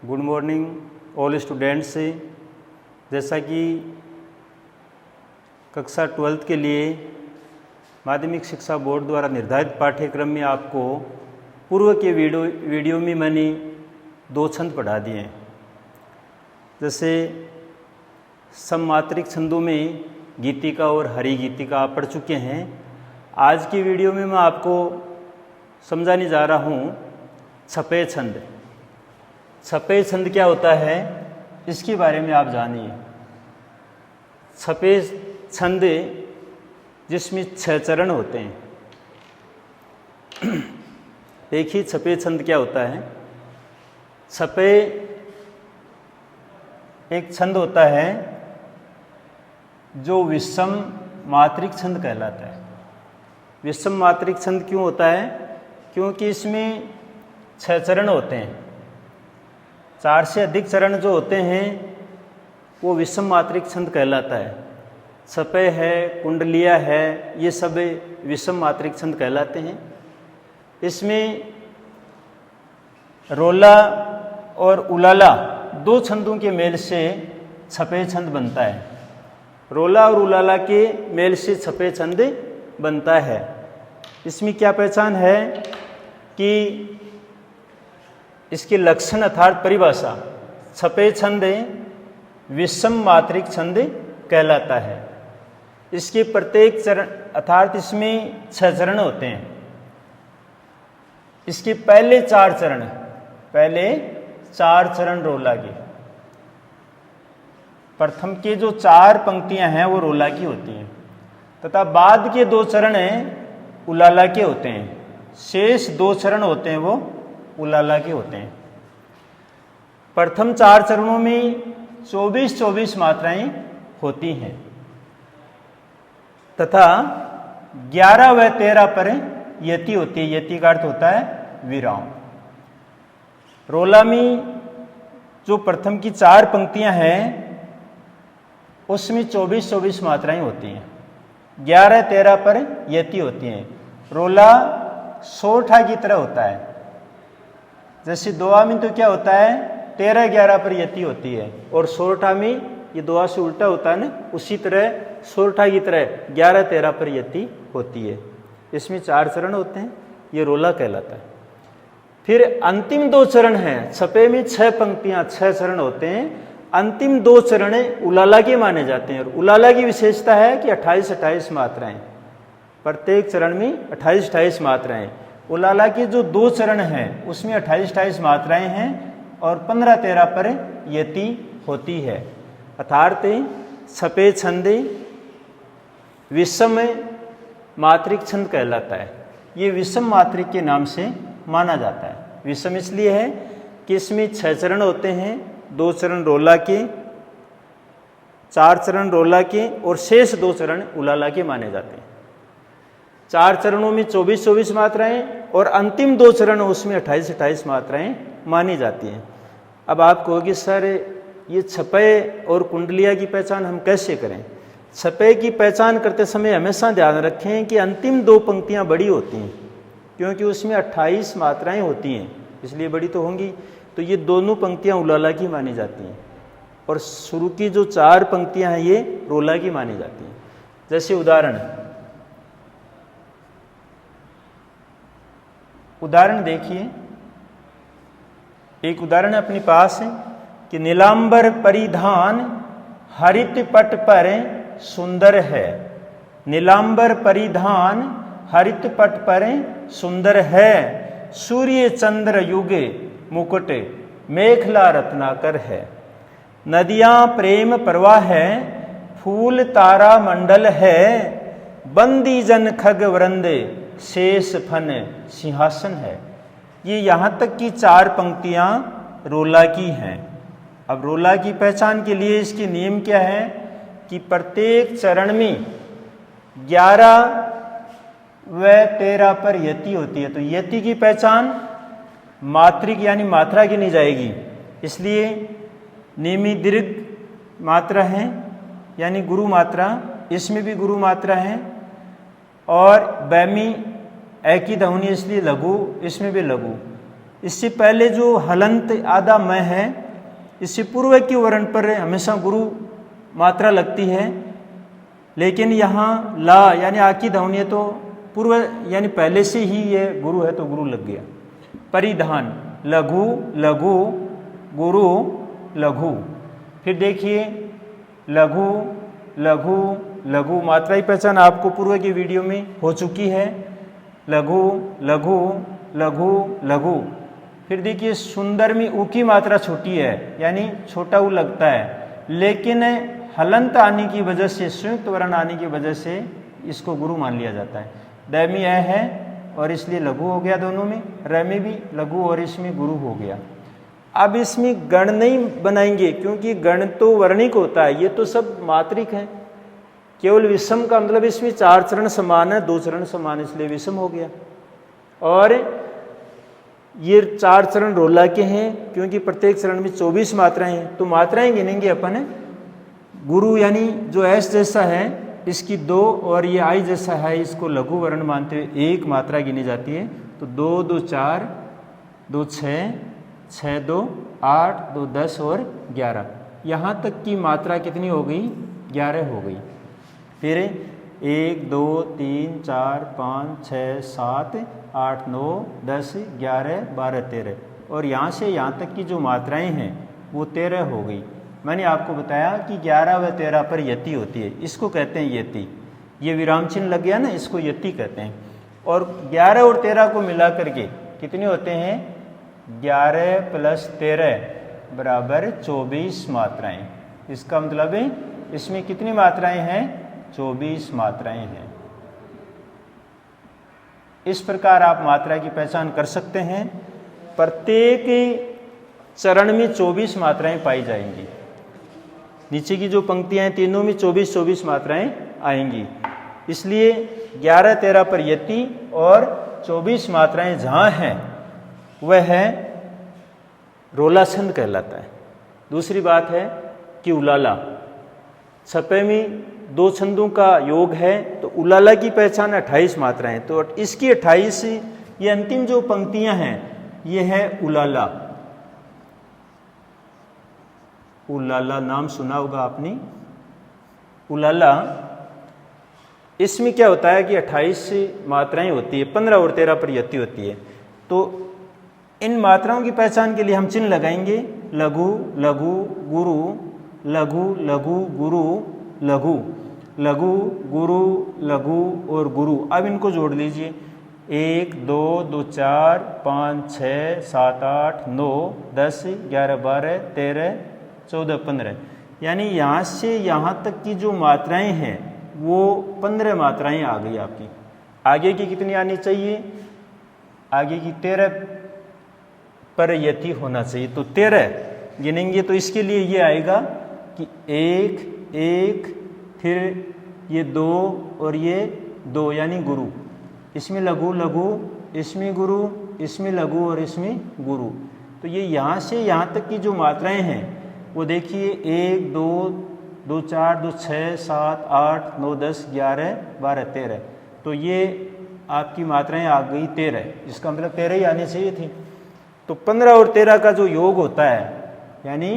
Good morning all students. जैसा कि कक्षा 12th के लिए माध्यमिक शिक्षा बोर्ड द्वारा निर्धारित पाठ्यक्रम में आपको पूर्व के वीडियो में मैंने 2 छंद पढ़ा दिए हैं। जैसे सममात्रिक छंदों में गीतिका और हरि गीतिका आप पढ़ चुके हैं। आज की वीडियो में मैं आपको समझाने जा रहा हूँ छपे छंद। छपे छंद क्या होता है इसके बारे में आप जानिए। छपे छंद जिसमें 6 चरण होते हैं। देखिए छपे छंद क्या होता है। छपे एक छंद होता है जो विषम मात्रिक छंद कहलाता है। विषम मात्रिक छंद क्यों होता है? क्योंकि इसमें 6 चरण होते हैं। 4 से अधिक चरण जो होते हैं वो विषम मात्रिक छंद कहलाता है। छपे है, कुंडलिया है, ये सब विषम मात्रिक छंद कहलाते हैं। इसमें रोला और उलाला 2 छंदों के मेल से छपे छंद बनता है। रोला और उलाला के मेल से छपे छंद बनता है। इसमें क्या पहचान है कि इसके लक्षण अर्थात परिभाषा, छपे छंद विषम मात्रिक छंद कहलाता है। इसके प्रत्येक चरण अर्थात इसमें 6 चरण होते हैं। इसके पहले 4 चरण रोला के, प्रथम के जो 4 पंक्तियां हैं वो रोला की होती हैं तथा बाद के 2 चरण उलाला के होते हैं। शेष 2 चरण होते हैं वो उलाला के होते हैं। प्रथम 4 चरणों में 24 मात्राएं होती हैं तथा 11 व 13 पर यति होती है। यति का अर्थ होता है विराम। रोला में जो प्रथम की 4 पंक्तियां हैं उसमें 24 मात्राएं होती हैं। 11-13 पर यति होती हैं। रोला सोठा की तरह होता है। जैसे दोहा में तो क्या होता है 13-11 पर यति होती है और सोरठा में ये दोहा से उल्टा होता है ना, उसी तरह सोरठा की तरह 11-13 पर यति होती है। इसमें 4 चरण होते हैं, ये रोला कहलाता है। फिर अंतिम 2 चरण हैं। छपे में 6 पंक्तियां 6 चरण होते हैं। अंतिम 2 चरण उलाला के माने जाते हैं और उलाला की विशेषता है कि 28 मात्राएं, प्रत्येक चरण में 28 मात्राएं। उलाला के जो 2 चरण हैं उसमें 28 मात्राएं हैं और 15-13 पर यति होती है। अर्थात छपे छंद विषम मात्रिक छंद कहलाता है। ये विषम मात्रिक के नाम से माना जाता है। विषम इसलिए है कि इसमें 6 चरण होते हैं, 2 चरण रोला के, 4 चरण रोला के और शेष 2 चरण उलाला के माने जाते हैं। 4 चरणों में 24 मात्राएं और अंतिम 2 चरण उसमें 28 मात्राएं मानी जाती हैं। अब आप कहोगे सर ये छपे और कुंडलिया की पहचान हम कैसे करें? छपे की पहचान करते समय हमेशा ध्यान रखें कि अंतिम 2 पंक्तियां बड़ी होती हैं क्योंकि उसमें 28 मात्राएं होती हैं, इसलिए बड़ी तो होंगी। तो ये दोनों पंक्तियां उलाला की मानी जाती हैं और शुरू की जो 4 पंक्तियां हैं ये रोला की मानी जाती हैं। जैसे उदाहरण देखिए। एक उदाहरण अपने पास है कि नीलांबर परिधान हरित पट पर सुंदर है। नीलांबर परिधान हरित पट पर सुंदर है। सूर्य चंद्र युगे मुकुट मेखला रत्नाकर है। नदियां प्रेम प्रवाह है, फूल तारा मंडल है। बंदी जन खग वृंद शेष फन सिंहासन है। ये यहाँ तक की 4 पंक्तियां रोला की हैं। अब रोला की पहचान के लिए इसके नियम क्या है कि प्रत्येक चरण में 11 व 13 पर यति होती है। तो यति की पहचान मात्रिक यानी मात्रा की नहीं जाएगी, इसलिए नियमी दीर्घ मात्रा है यानी गुरु मात्रा, इसमें भी गुरु मात्रा है। और बैमी एक ही ध्वनि इसलिए लघु, इसमें भी लघु। इससे पहले जो हलंत आधा म है, इससे पूर्व के वर्ण पर हमेशा गुरु मात्रा लगती है, लेकिन यहाँ ला यानी आ की ध्वनि है तो पूर्व यानी पहले से ही ये गुरु है तो गुरु लग गया। परिधान लघु लघु गुरु लघु। फिर देखिए लघु लघु लघु, मात्रा की पहचान आपको पूर्व की वीडियो में हो चुकी है। लघु लघु लघु लघु। फिर देखिए सुंदर में ऊ की मात्रा छोटी है यानी छोटा ऊ लगता है, लेकिन हलंत आने की वजह से, संयुक्त वर्ण आने की वजह से इसको गुरु मान लिया जाता है। द में अ है और इसलिए लघु हो गया दोनों में, र में भी लघु और इसमें गुरु हो गया। अब इसमें गण नहीं बनाएंगे क्योंकि गण तो वर्णिक होता है, ये तो सब मात्रिक है। केवल विषम का मतलब इसमें 4 चरण समान है, 2 चरण समान, इसलिए विषम हो गया। और ये 4 चरण रोला के हैं क्योंकि प्रत्येक चरण में 24 मात्राएं हैं, तो मात्राएं गिनेंगे अपन। गुरु यानी जो एस जैसा है इसकी 2 और ये आई जैसा है इसको लघु वर्ण मानते हुए 1 मात्रा गिनी जाती है। तो 2 2 4 2 6 6 2 8 2 10 और 11, यहाँ तक की मात्रा कितनी हो गई? 11 हो गई। फिर 1 2 3 4 5 6 7 8 9 10 11 12 13 और यहाँ से यहाँ तक की जो मात्राएं हैं वो 13 हो गई। मैंने आपको बताया कि 11 व 13 पर यति होती है, इसको कहते हैं यति। ये विराम चिन्ह लग गया ना, इसको यति कहते हैं। और 11 और 13 को मिला करके कितने होते हैं? 11 + 13 बराबर 24 मात्राएं। इसका मतलब है इसमें कितनी मात्राएं हैं? 24 मात्राएं हैं। इस प्रकार आप मात्रा की पहचान कर सकते हैं। प्रत्येक चरण में 24 मात्राएं पाई जाएंगी। नीचे की जो पंक्तियां हैं तीनों में 24 मात्राएं आएंगी, इसलिए 11 13 पर यति और 24 मात्राएं जहां हैं वह है रोला छंद कहलाता है। दूसरी बात है कि उलाला, छपे में 2 छंदों का योग है, तो उलाला की पहचान 28 मात्राएं। तो इसकी 28, ये अंतिम जो पंक्तियां हैं ये है उलाला। उलाला नाम सुना होगा आपने। उलाला, इसमें क्या होता है कि 28 मात्राएं होती है, 15 और 13 पर यति होती है। तो इन मात्राओं की पहचान के लिए हम चिन्ह लगाएंगे। लघु लघु गुरु, लघु लघु गुरु लघु, लघु गुरु लघु और गुरु। अब इनको जोड़ लीजिए। 1 2 2 4 5 6 7 8 9 10 11 12 13 14 15, यानी यहाँ से यहाँ तक की जो मात्राएं हैं वो 15 मात्राएं आ गई आपकी। आगे की कितनी आनी चाहिए? आगे की 13 पर यति होना चाहिए। तो 13 गिनेंगे तो इसके लिए ये आएगा कि 1 1, फिर ये 2 और ये 2 यानी गुरु। इसमें लघु लघु, इसमें गुरु, इसमें लघु और इसमें गुरु। तो ये यहाँ से यहाँ तक की जो मात्राएं हैं वो देखिए 1 2 2 4 2 6 7 8 9 10 11 12 13। तो ये आपकी मात्राएं आ गई 13। इसका मतलब 13 ही आनी चाहिए थी। तो 15 और 13 का जो योग होता है यानी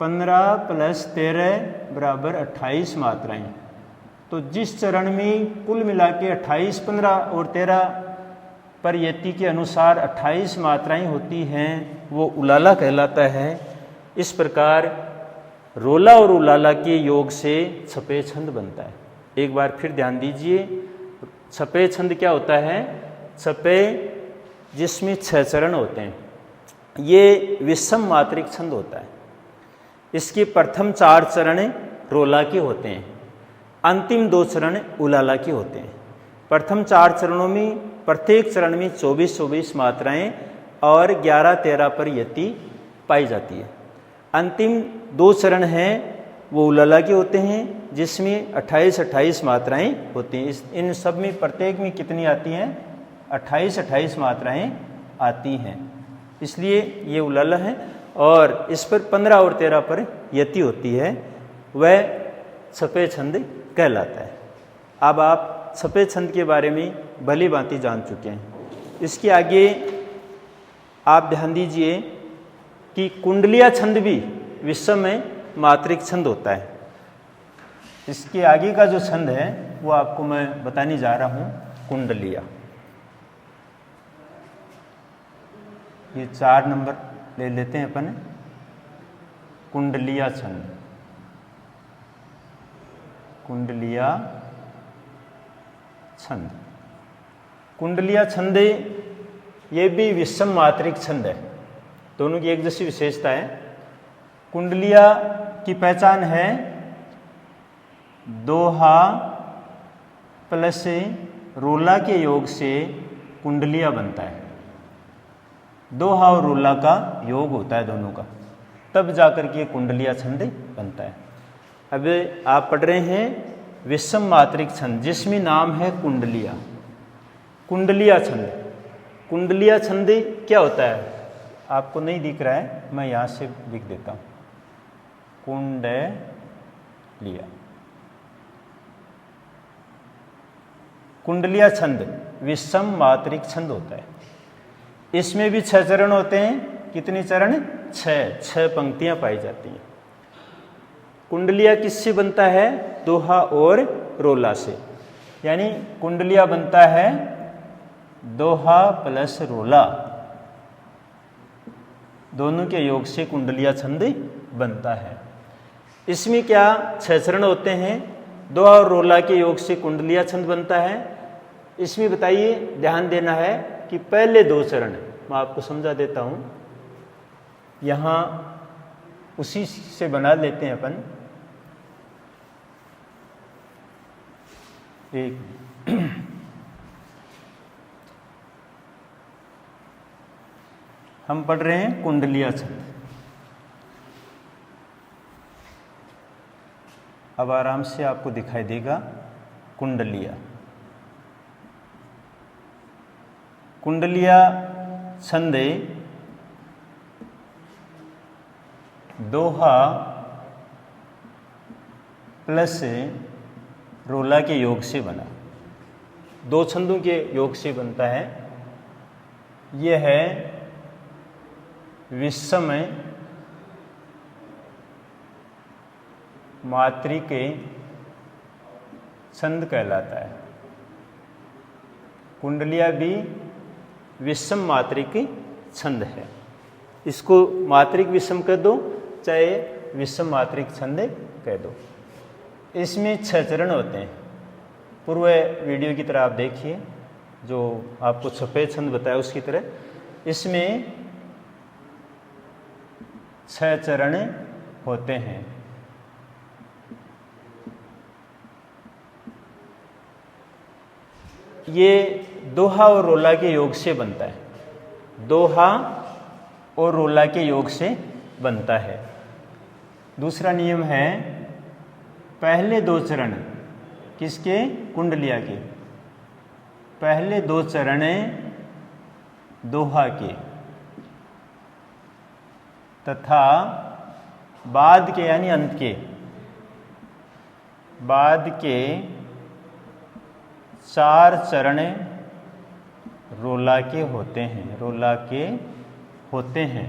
15 + 13 बराबर 28 मात्राएं। तो जिस चरण में कुल मिला के 28, 15 और 13 पर यति के अनुसार 28 मात्राएं होती हैं वो उलाला कहलाता है। इस प्रकार रोला और उलाला के योग से छपे छंद बनता है। एक बार फिर ध्यान दीजिए, छपे छंद क्या होता है? छपे जिसमें 6 चरण होते हैं, ये विषम मात्रिक छंद होता है। इसके प्रथम 4 चरण रोला के होते हैं, अंतिम 2 चरण उलाला के होते हैं। प्रथम 4 चरणों में प्रत्येक चरण में 24 मात्राएं और 11 13 पर यति पाई जाती है। अंतिम 2 चरण हैं वो उलाला के होते हैं जिसमें 28 मात्राएं होती हैं। इन सब में प्रत्येक में कितनी आती हैं? 28 मात्राएं आती हैं, इसलिए ये उलाला है। और इस पर 15 और 13 पर यति होती है, वह छपे छंद कहलाता है। अब आप छपे छंद के बारे में भली भांति जान चुके हैं। इसके आगे आप ध्यान दीजिए कि कुंडलिया छंद भी विषम में मात्रिक छंद होता है। इसके आगे का जो छंद है वो आपको मैं बताने जा रहा हूं, कुंडलिया। ये 4 नंबर ले लेते हैं अपन, कुंडलिया छंद। कुंडलिया छंद, कुंडलिया छंद ये भी विषम मात्रिक छंद है, दोनों की एक जैसी विशेषता है। कुंडलिया की पहचान है दोहा प्लस रोला के योग से कुंडलिया बनता है। दोहा और रोला का योग होता है दोनों का, तब जाकर के कुंडलिया छंद बनता है। अब आप पढ़ रहे हैं विषम मात्रिक छंद जिसमें नाम है कुंडलिया। कुंडलिया छंद, कुंडलिया छंद क्या होता है? आपको नहीं दिख रहा है, मैं यहाँ से लिख देता हूँ, कुंडलिया। कुंडलिया छंद विषम मात्रिक छंद होता है। इसमें भी 6 चरण होते हैं। कितने चरण? 6 पंक्तियां पाई जाती हैं। कुंडलिया किससे बनता है? दोहा और रोला से, यानी कुंडलिया बनता है दोहा प्लस रोला, दोनों के योग से कुंडलिया छंद बनता है। इसमें क्या 6 चरण होते हैं? दोहा और रोला के योग से कुंडलिया छंद बनता है। इसमें बताइए, ध्यान देना है कि पहले 2 चरण मैं आपको समझा देता हूं, यहां उसी से बना लेते हैं अपन। एक हम पढ़ रहे हैं कुंडलिया छंद। अब आराम से आपको दिखाई देगा कुंडलिया। कुंडलिया छंद दोहा प्लस रोला के योग से बना, 2 छंदों के योग से बनता है। यह है विषम मात्रिक छंद कहलाता है। कुंडलिया भी विषम मात्रिक छंद है। इसको मात्रिक विषम कह दो, चाहे विषम मात्रिक छंद कह दो। इसमें 6 चरण होते हैं। पूर्व वीडियो की तरह आप देखिए, जो आपको सफेद छंद बताया उसकी तरह इसमें 6 चरण होते हैं। ये दोहा और रोला के योग से बनता है। दोहा और रोला के योग से बनता है। दूसरा नियम है, पहले 2 चरण किसके? कुंडलिया के। पहले 2 चरण दोहा के तथा बाद के यानी अंत के, बाद के 4 चरण रोला के होते हैं। रोला के होते हैं,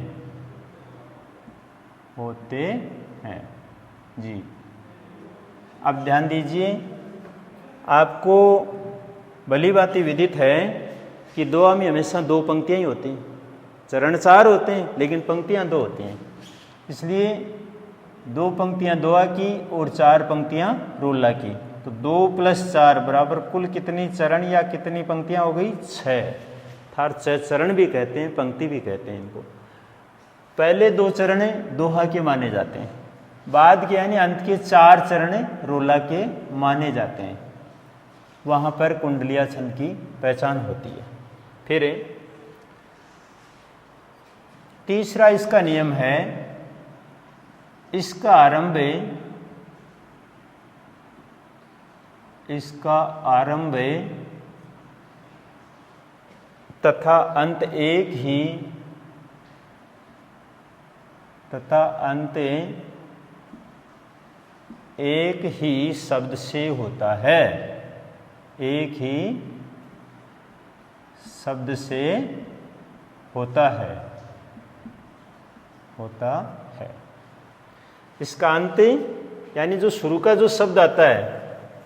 होते हैं जी। अब ध्यान दीजिए, आपको भली भांति विदित है कि दोहा में हमेशा 2 पंक्तियां ही होती हैं। चरण 4 होते हैं लेकिन पंक्तियां 2 होती हैं, इसलिए 2 पंक्तियां दोहा की और 4 पंक्तियां रोला की। तो 2 + 4 बराबर कुल कितनी चरण या कितनी पंक्तियां हो गई? 6। थार 6 चरण भी कहते हैं, पंक्ति भी कहते हैं इनको। पहले 2 चरण दोहा के माने जाते हैं, बाद के यानी अंत के 4 चरण रोला के माने जाते हैं। वहां पर कुंडलिया छंद की पहचान होती है। फिर तीसरा इसका नियम है, इसका आरंभ तथा अंत एक ही शब्द से होता है। एक ही शब्द से होता है, होता है। इसका अंत यानी जो शुरू का जो शब्द आता है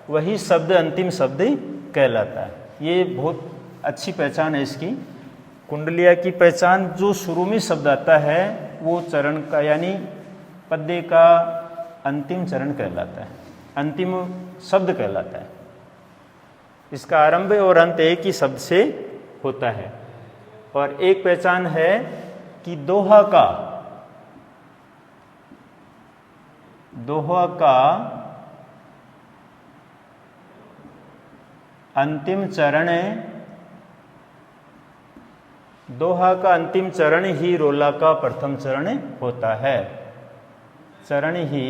वही शब्द अंतिम शब्द कहलाता है। ये बहुत अच्छी पहचान है इसकी। कुंडलिया की पहचान, जो शुरू में शब्द आता है वो चरण का यानी पद्य का अंतिम चरण कहलाता है, अंतिम शब्द कहलाता है। इसका आरंभ और अंत एक ही शब्द से होता है। और एक पहचान है कि दोहा का अंतिम चरण, दोहा का अंतिम चरण ही रोला का प्रथम चरण होता है। चरण ही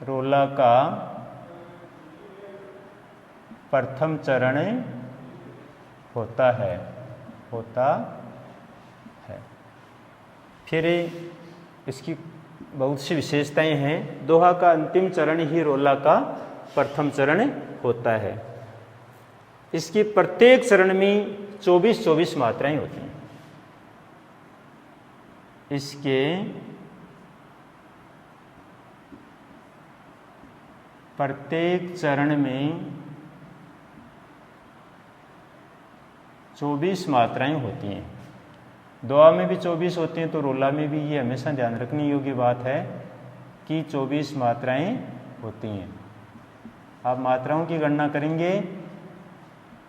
रोला का प्रथम चरण होता है, होता है। फिर इसकी बहुत सी विशेषताएं हैं। दोहा का अंतिम चरण ही रोला का प्रथम चरण होता है। इसके प्रत्येक चरण में 24-24 मात्राएं होती हैं। इसके प्रत्येक चरण में 24 मात्राएं होती हैं। दोहा में भी 24 होती हैं, तो रोला में भी ये हमेशा ध्यान रखने योग्य बात है कि 24 मात्राएं होती हैं। आप मात्राओं की गणना करेंगे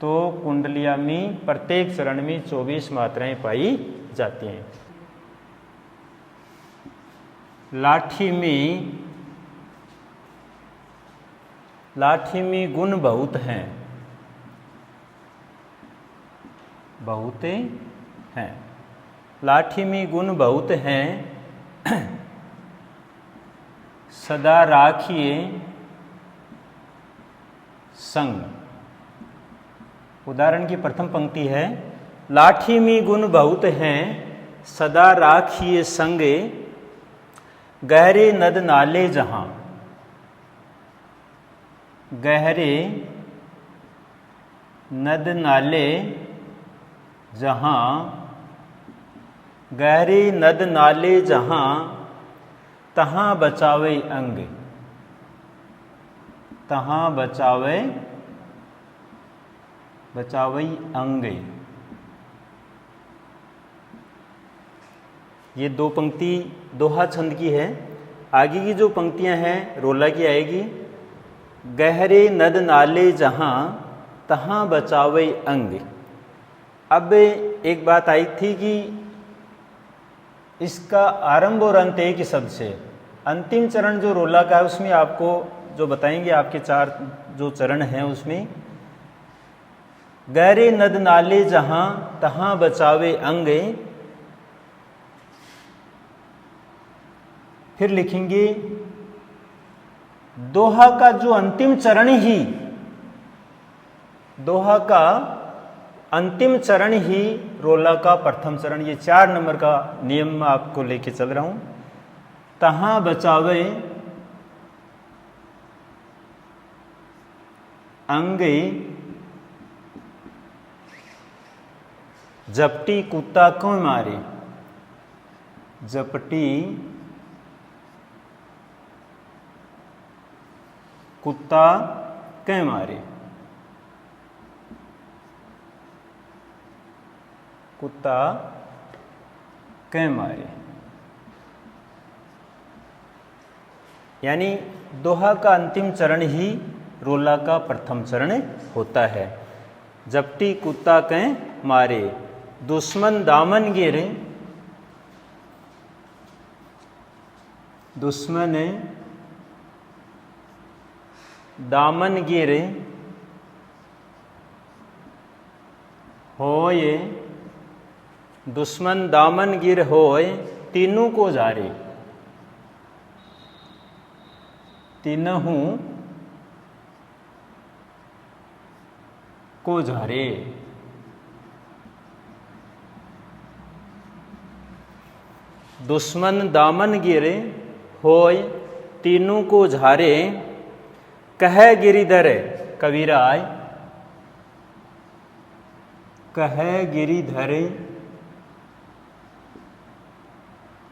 तो कुंडलिया में प्रत्येक चरण में 24 मात्राएं पाई जाती हैं। लाठी में गुण बहुत हैं, बहुत हैं। लाठी में गुण बहुत हैं, सदा राखिए संग। उदाहरण की प्रथम पंक्ति है, लाठी में गुण बहुत हैं, सदा राखिए संग, गहरे नद नाले जहां। गहरे नद नाले जहां, गहरे नद नाले जहां, तहां बचावे अंग। तहां बचावे अंग। ये दो पंक्ति दोहा छंद की है। आगे की जो पंक्तियां हैं रोला की आएगी। गहरे नद नाले जहां, तहां बचावे अंग। अब एक बात आई थी कि इसका आरंभ और अंत एक ही शब्द से। अंतिम चरण जो रोला का है उसमें आपको जो बताएंगे, आपके 4 जो चरण हैं उसमें गहरे नद नाले जहां, तहां बचावे अंग। फिर लिखेंगे दोहा का जो अंतिम चरण ही, दोहा का अंतिम चरण ही रोला का प्रथम चरण। ये 4 नंबर का नियम मैं आपको लेके चल रहा हूं। तहां बचावे अंग, जपटी कुत्ता क्यों मारे। जपटी कुत्ता क्यों मारे। कुत्ता क्यों मारे। यानी दोहा का अंतिम चरण ही रोला का प्रथम चरण होता है। जपटी कुत्ता क्यों मारे, दुश्मन दामन गिरे। दुश्मन दामन गिरे होय, दुश्मन दामन गिर होय, तीनों को जारे। तीनों को झारे। दुश्मन दामन गिरे होय, तीनों को झारे। कह गिरिधर कबीराय। कह गिरिधर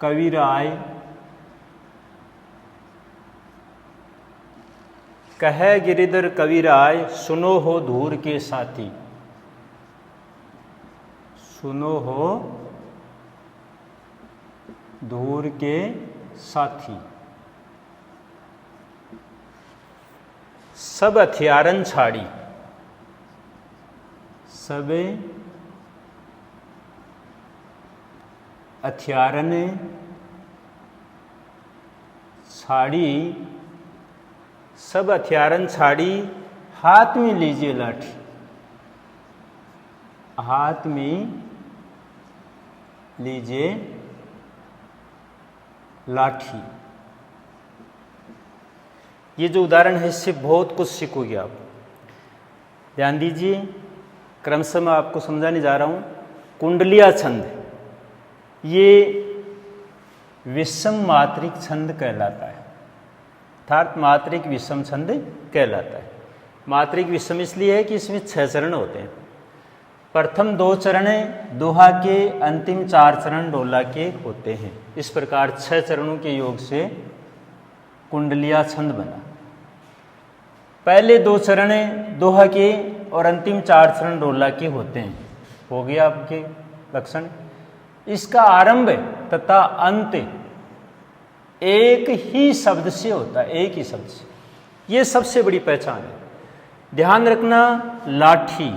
कविराय, कह गिरिधर कविराय सुनो हो धूर के साथी, सुनो हो धूर के साथी। सब हथियारन छाड़ी, सब हथियारन छाड़ी, सब हथियारन छाड़ी, हाथ में लीजिए लाठी, हाथ में लीजिए लाठी। ये जो उदाहरण है इससे बहुत कुछ सीखोगे आप। ध्यान दीजिए, क्रमशः मैं आपको समझाने जा रहा हूं। कुंडलिया छंद ये विषम मात्रिक छंद कहलाता है, अर्थात मात्रिक विषम छंद कहलाता है। मात्रिक विषम इसलिए है कि इसमें 6 चरण होते हैं। प्रथम 2 चरण दोहा के, अंतिम 4 चरण डोला के होते हैं। इस प्रकार 6 चरणों के योग से कुंडलिया छंद बना। पहले 2 चरण दोहा के और अंतिम 4 चरण डोला के होते हैं। हो गया आपके लक्षण। इसका आरंभ तथा अंत एक ही शब्द से होता है, एक ही शब्द से। यह सबसे बड़ी पहचान है। ध्यान रखना, लाठी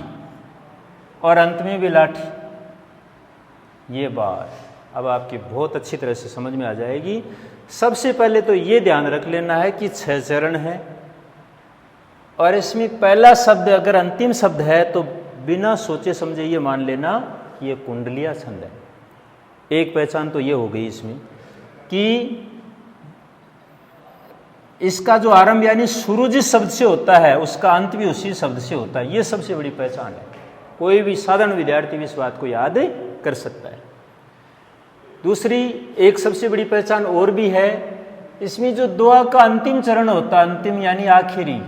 और अंत में भी लाठी। ये बात अब आपकी बहुत अच्छी तरह से समझ में आ जाएगी। सबसे पहले तो ये ध्यान रख लेना है कि 6 चरण है और इसमें पहला शब्द अगर अंतिम शब्द है तो बिना सोचे समझे ये मान लेना कि ये कुंडलिया छंद है। एक पहचान तो ये हो गई इसमें कि इसका जो आरंभ यानी शुरू जिस शब्द से होता है उसका अंत भी उसी शब्द से होता है। ये सबसे बड़ी पहचान है। कोई भी साधारण विद्यार्थी भी इस बात को याद कर सकता है। दूसरी एक सबसे बड़ी पहचान और भी है, इसमें जो दुआ का अंतिम चरण होता है, अंतिम यानी आखिरी,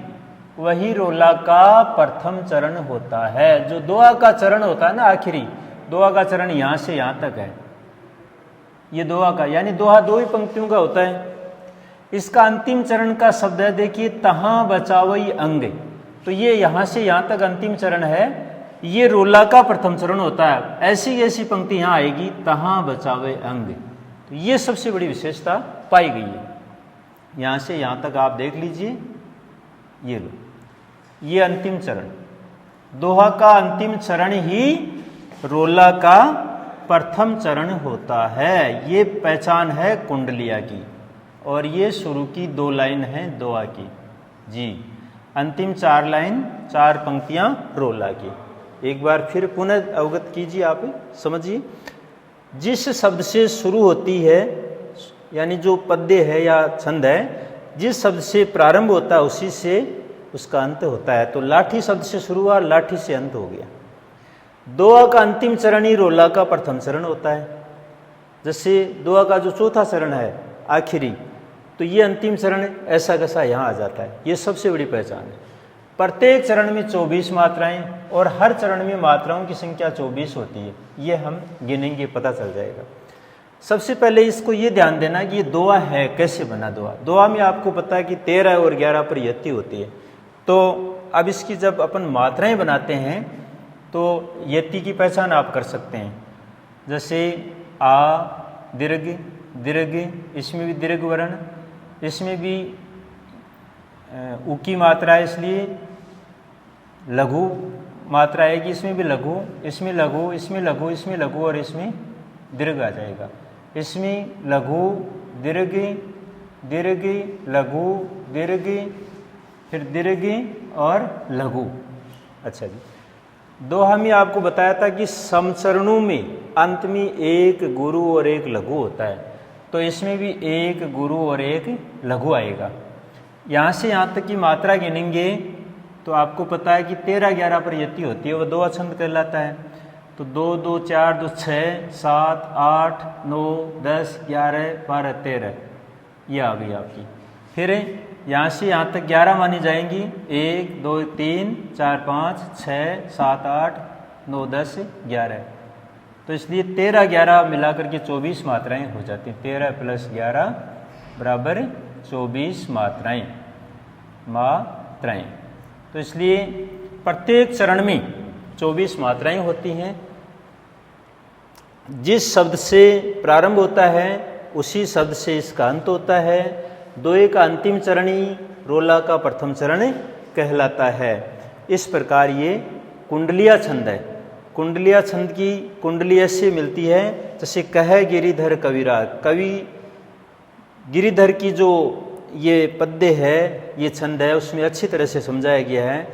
वही रोला का प्रथम चरण होता है। जो दुआ का चरण होता है ना आखिरी, दुआ का चरण यहां से यहां तक है। ये दुआ का यानी दोहा 2 ही पंक्तियों का होता है। इसका अंतिम चरण का शब्द है, देखिए, तहां बचावई अंग। तो ये यहां से यहां तक अंतिम चरण है। ये रोला का प्रथम चरण होता है। ऐसी ऐसी पंक्ति यहां आएगी, तहां बचावे अंग। तो ये सबसे बड़ी विशेषता पाई गई है। यहां से यहां तक आप देख लीजिए, ये लो, ये अंतिम चरण। दोहा का अंतिम चरण ही रोला का प्रथम चरण होता है। ये पहचान है कुंडलिया की। और ये शुरू की 2 लाइन है दोहा की जी, अंतिम 4 लाइन 4 पंक्तियां रोला की। एक बार फिर पुनः अवगत कीजिए, आप समझिए। जिस शब्द से शुरू होती है यानी जो पद्य है या छंद है, जिस शब्द से प्रारंभ होता है उसी से उसका अंत होता है। तो लाठी शब्द से शुरू हुआ, लाठी से अंत हो गया। दोहा का अंतिम चरण ही रोला का प्रथम चरण होता है। जैसे दोहा का जो चौथा चरण है आखिरी, तो ये अंतिम चरण ऐसा कैसा यहाँ आ जाता है। ये सबसे बड़ी पहचान है। प्रत्येक चरण में 24 मात्राएं और हर चरण में मात्राओं की संख्या 24 होती है। ये हम गिनेंगे, पता चल जाएगा। सबसे पहले इसको ये ध्यान देना कि ये दोहा है, कैसे बना दोहा। दोहा में आपको पता है कि 13 और 11 पर यति होती है। तो अब इसकी जब अपन मात्राएं बनाते हैं तो यति की पहचान आप कर सकते हैं। जैसे आ दीर्घ दीर्घ, इसमें भी दीर्घ वर्ण, इसमें भी उ की मात्रा है इसलिए लघु मात्रा आएगी। इसमें भी लघु, इसमें लघु, इसमें लघु, इसमें लघु और इसमें दीर्घ आ जाएगा। इसमें लघु दीर्घ दीर्घ लघु दीर्घ, फिर दीर्घ और लघु। अच्छा जी, दोहा में आपको बताया था कि समचरणों में अंत में एक गुरु और एक लघु होता है। तो इसमें भी एक गुरु और एक लघु आएगा। यहाँ से यहाँ तक की मात्रा गिनेंगे तो आपको पता है कि 13-11 पर यति होती है, वह दोहा छंद कहलाता है। तो 2 2 4 2 6 7 8 9 10 11 12 13 ये आ गई आपकी। फिर यहाँ से यहाँ तक 11 मानी जाएंगी। 1 2 3 4 5 6 7 8 9, 10, 11। तो इसलिए 13, 11 मिलाकर के 24 मात्राएं हो जाती हैं। 13 + 11 बराबर 24 मात्राएं। तो इसलिए प्रत्येक चरण में 24 मात्राएं होती हैं। जिस शब्द से प्रारंभ होता है उसी शब्द से इसका अंत होता है। दोहे का अंतिम चरण ही रोला का प्रथम चरण कहलाता है। इस प्रकार ये कुंडलिया छंद है। कुंडलिया छंद की कुंडलिया से मिलती है। जैसे कह गिरिधर कविराज, कवि गिरिधर की जो ये पद्य है, ये छंद है, उसमें अच्छी तरह से समझाया गया है।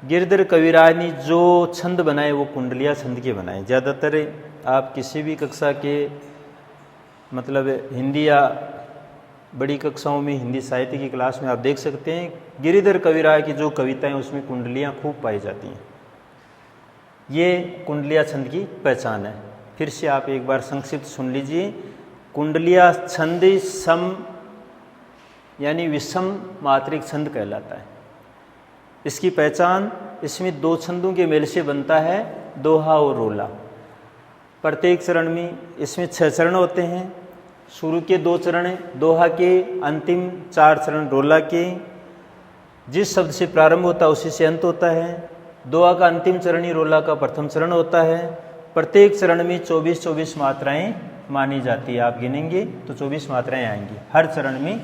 गिरिधर कविराज ने जो छंद बनाए वो कुंडलिया छंद के बनाए। ज़्यादातर आप किसी भी कक्षा के मतलब हिंदी या बड़ी कक्षाओं में हिंदी साहित्य की क्लास में आप देख सकते हैं गिरिधर कविराज की जो कविताएं उसमें कुंडलियाँ खूब पाई जाती हैं। ये कुंडलिया छंद की पहचान है। फिर से आप एक बार संक्षिप्त सुन लीजिए। कुंडलिया छंद सम यानी विषम मात्रिक छंद कहलाता है। इसकी पहचान, इसमें 2 छंदों के मेल से बनता है दोहा और रोला। प्रत्येक चरण में इसमें 6 चरण होते हैं। शुरू के 2 चरण दोहा के, अंतिम 4 चरण रोला के। जिस शब्द से प्रारंभ होता है उसी से अंत होता है। दोहा का अंतिम चरण ही रोला का प्रथम चरण होता है। प्रत्येक चरण में 24-24 मात्राएं मानी जाती है। आप गिनेंगे तो 24 मात्राएं आएंगी। हर चरण में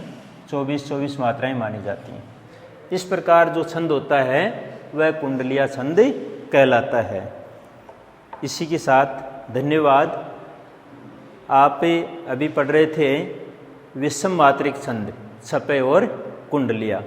24-24 मात्राएं मानी जाती हैं। इस प्रकार जो छंद होता है वह कुंडलिया छंद कहलाता है। इसी के साथ धन्यवाद। आप अभी पढ़ रहे थे विषम मात्रिक छंद, छपे और कुंडलिया।